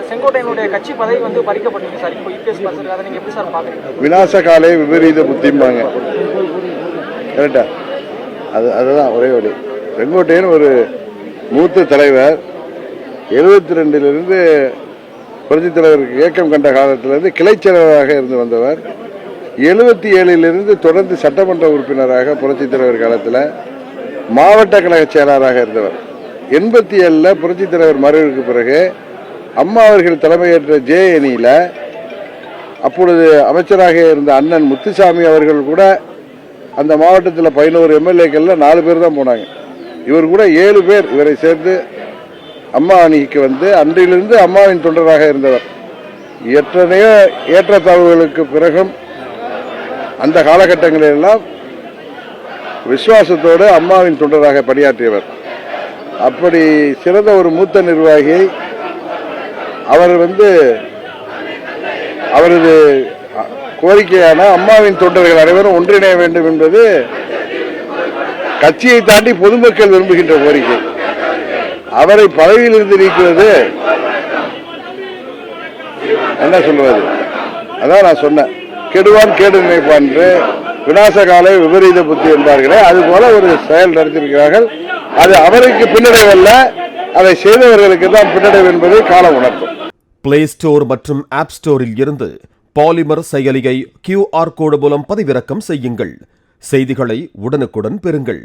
செங்கோட்டையனுடைய கட்சி பதவி வந்து பறிக்கப்பட்டது சார். இப்போ இபிஎஸ் பேசுறது அதை நீங்க எப்படி சார் பாக்குறீங்க? விநாசகாலே விபரீத புத்திம்பாங்க, கரெக்டா? அதுதான் ஒரே வழி. செங்கோட்டையன் ஒரு மூத்த தலைவர், 72 புரட்சித் தலைவருக்கு இயக்கம் கண்ட காலத்திலிருந்து கிளைச் செயலராக இருந்து வந்தவர். 77 தொடர்ந்து சட்டமன்ற உறுப்பினராக புரட்சித் தலைவர் காலத்தில் மாவட்ட கழக செயலாளராக இருந்தவர். 87 புரட்சித் தலைவர் மறைவுக்கு பிறகு அம்மா அவர்கள் தலைமையேற்ற ஜேஎனியில் அப்பொழுது அமைச்சராக இருந்த அண்ணன் முத்துசாமி அவர்கள் கூட அந்த மாவட்டத்தில் 11 எம்எல்ஏக்கள்ல 4 பேர் தான் போனாங்க. இவர் கூட 7 பேர் இவரை சேர்ந்து அம்மா அணிக்கு வந்து அன்றிலிருந்து அம்மாவின் தொண்டராக இருந்தவர். எத்தனையோ ஏற்றத்தாழ்வுகளுக்கு பிறகும் அந்த காலகட்டங்களிலெல்லாம் விசுவாசத்தோடு அம்மாவின் தொண்டராக பணியாற்றியவர். அப்படி சிறந்த ஒரு மூத்த நிர்வாகியை அவர் அவரது கோரிக்கையான அம்மாவின் தொண்டர்கள் அனைவரும் ஒன்றிணைய வேண்டும் என்பது கட்சியை தாண்டி பொதுமக்கள் விரும்புகின்ற கோரிக்கை. அவரை பதவியிலிருந்து நீக்குவது என்ன சொல்வது? அதான் நான் சொன்னேன், கெடுவான் கேடு நினைப்பான் என்று விநாசகாலை விபரீத புத்தி என்பார்களே, அது போல ஒரு செயல் நடத்தியிருக்கிறார்கள். அது அவருக்கு பின்னடைவல்ல, அதை செய்தவர்களுக்கு தான் பின்னடைவு என்பதை காலம் உணர்த்தும். பிளே ஸ்டோர் மற்றும் ஆப் ஸ்டோரில் இருந்து பாலிமர் செயலியை QR கோடு மூலம் பதிவிறக்கம் செய்யுங்கள். செய்திகளை உடனுக்குடன் பெறுங்கள்.